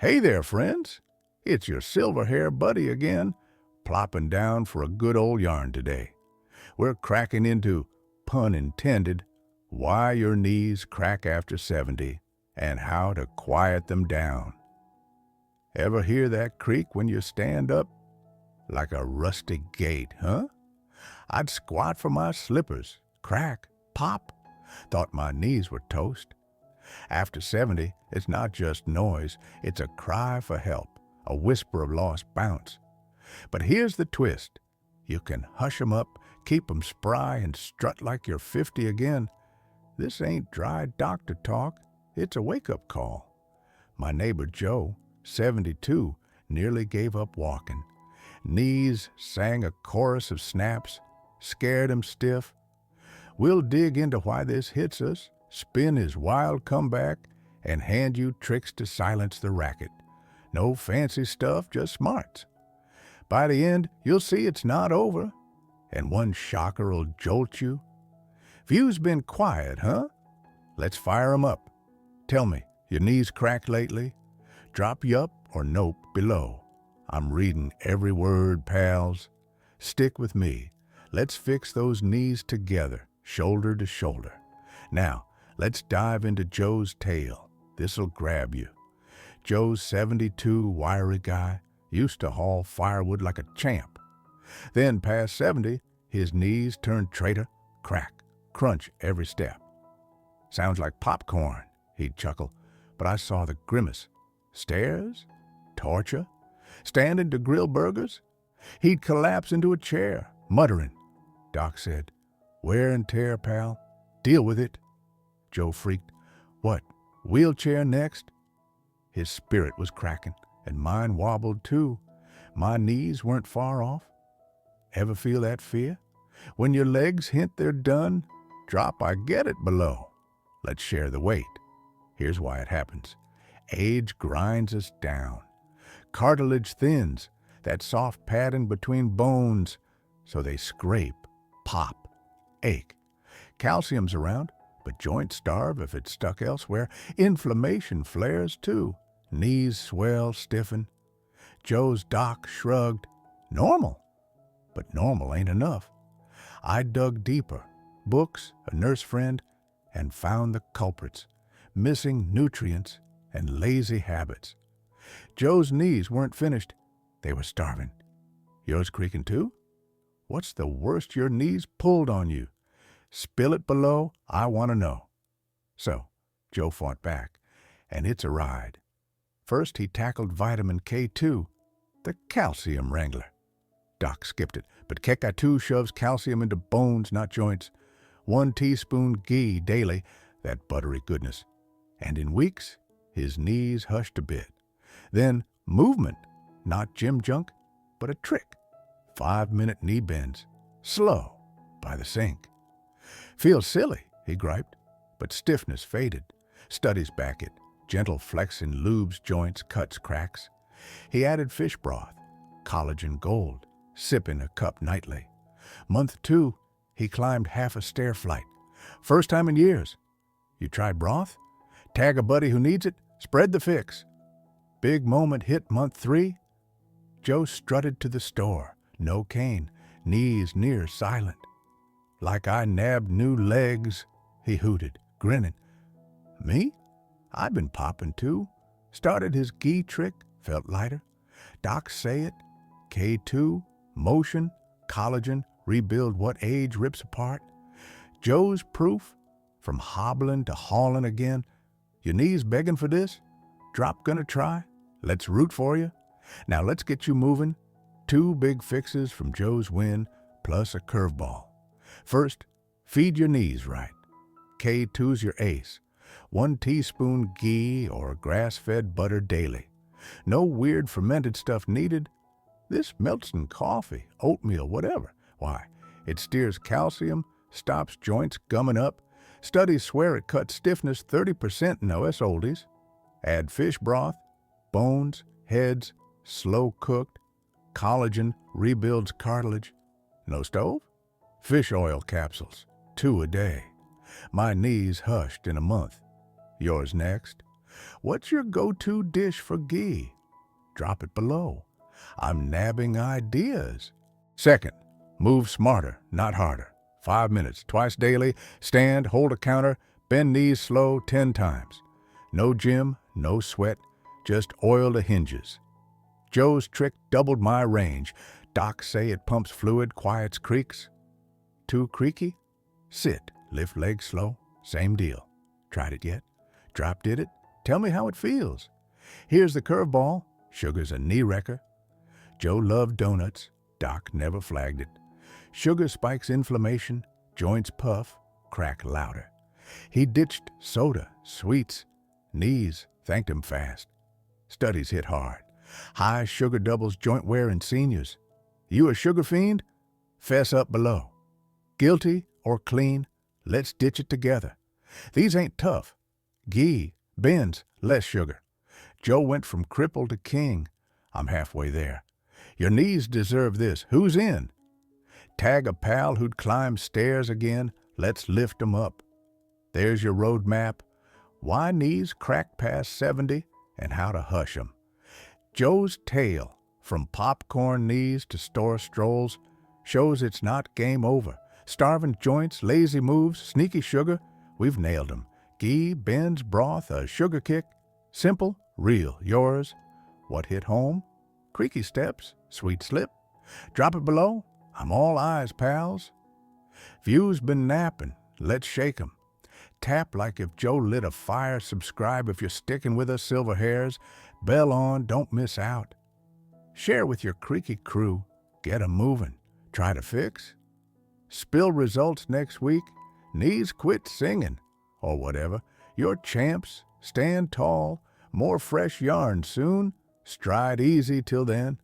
Hey there, friends. It's your silver hair buddy again, plopping down for a good old yarn today. We're cracking into, pun intended, why your knees crack after 70 and how to quiet them down. Ever hear that creak when you stand up? Like a rusty gate, huh? I'd squat for my slippers, crack, pop. Thought my knees were toast. After 70, it's not just noise, it's a cry for help, a whisper of lost bounce. But here's the twist. You can hush 'em up, keep 'em spry, and strut like you're 50 again. This ain't dry doctor talk, it's a wake-up call. My neighbor Joe, 72, nearly gave up walking. Knees sang a chorus of snaps, scared him stiff. We'll dig into why this hits us, spin his wild comeback, and hand you tricks to silence the racket. No fancy stuff, just smarts. By the end, you'll see it's not over, and one shocker'll jolt you. View's been quiet, huh? Let's fire 'em up. Tell me, your knees cracked lately? Drop you up or nope below. I'm reading every word, pals. Stick with me. Let's fix those knees together, shoulder to shoulder. Now, let's dive into Joe's tale. This'll grab you. Joe's 72, wiry guy, used to haul firewood like a champ. Then, past 70, his knees turned traitor, crack, crunch every step. Sounds like popcorn, he'd chuckle, but I saw the grimace. Stairs? Torture? Standing to grill burgers? He'd collapse into a chair, muttering. Doc said, "Wear and tear, pal. Deal with it." Joe freaked. "What, wheelchair next?" His spirit was cracking, and mine wobbled too. My knees weren't far off. Ever feel that fear? When your legs hint they're done, drop I get it below. Let's share the weight. Here's why it happens. Age grinds us down. Cartilage thins, that soft padding between bones, so they scrape, pop, ache. Calcium's around, but joints starve if it's stuck elsewhere. Inflammation flares too. Knees swell, stiffen. Joe's doc shrugged. Normal. But normal ain't enough. I dug deeper. Books, a nurse friend, and found the culprits. Missing nutrients and lazy habits. Joe's knees weren't finished. They were starving. Yours creaking too? What's the worst your knees pulled on you? Spill it below, I want to know. So, Joe fought back, and it's a ride. First, he tackled vitamin K2, the calcium wrangler. Doc skipped it, but K2 shoves calcium into bones, not joints. 1 teaspoon ghee daily, that buttery goodness. And in weeks, his knees hushed a bit. Then, movement, not gym junk, but a trick. 5-minute knee bends, slow, by the sink. Feels silly, he griped, but stiffness faded. Studies back it. Gentle flexing lubes joints, cuts, cracks. He added fish broth, collagen gold, sipping a cup nightly. Month 2, he climbed half a stair flight. First time in years. You tried broth? Tag a buddy who needs it, spread the fix. Big moment hit month 3. Joe strutted to the store, no cane, knees near silent. Like I nabbed new legs, he hooted, grinning. Me? I've been popping too. Started his ghee trick, felt lighter. Docs say it. K2, motion, collagen, rebuild what age rips apart. Joe's proof, from hobbling to hauling again. Your knees begging for this? Drop gonna try? Let's root for you. Now let's get you moving. 2 big fixes from Joe's win, plus a curveball. First, feed your knees right. K2's your ace. 1 teaspoon ghee or grass-fed butter daily. No weird fermented stuff needed. This melts in coffee, oatmeal, whatever. Why, it steers calcium, stops joints gumming up. Studies swear it cuts stiffness 30% in us oldies. Add fish broth, bones, heads, slow cooked. Collagen rebuilds cartilage. No stove? Fish oil capsules, 2 a day. My knees hushed in a month. Yours next. What's your go-to dish for ghee? Drop it below. I'm nabbing ideas. Second, move smarter, not harder. 5 minutes, twice daily. Stand, hold a counter, bend knees slow 10 times. No gym, no sweat, just oil the hinges. Joe's trick doubled my range. Docs say it pumps fluid, quiets creaks. Too creaky? Sit, lift legs slow, same deal. Tried it yet? Drop did it? Tell me how it feels. Here's the curveball. Sugar's a knee wrecker. Joe loved donuts. Doc never flagged it. Sugar spikes inflammation. Joints puff. Crack louder. He ditched soda, sweets. Knees thanked him fast. Studies hit hard. High sugar doubles joint wear in seniors. You a sugar fiend? Fess up below. Guilty or clean? Let's ditch it together. These ain't tough. Ghee, bends, less sugar. Joe went from cripple to king. I'm halfway there. Your knees deserve this. Who's in? Tag a pal who'd climb stairs again. Let's lift 'em up. There's your road map. Why knees crack past 70 and how to hush 'em. Joe's tale, from popcorn knees to store strolls, shows it's not game over. Starving joints, lazy moves, sneaky sugar, we've nailed 'em. Ghee, bends, broth, a sugar kick. Simple, real, yours. What hit home? Creaky steps, sweet slip. Drop it below, I'm all eyes, pals. View's been napping, let's shake 'em. Tap like if Joe lit a fire. Subscribe if you're sticking with us, silver hairs. Bell on, don't miss out. Share with your creaky crew. Get 'em moving. Try to fix. Spill results next week. Knees quit singing. Or whatever. You're champs. Stand tall. More fresh yarn soon. Stride easy till then.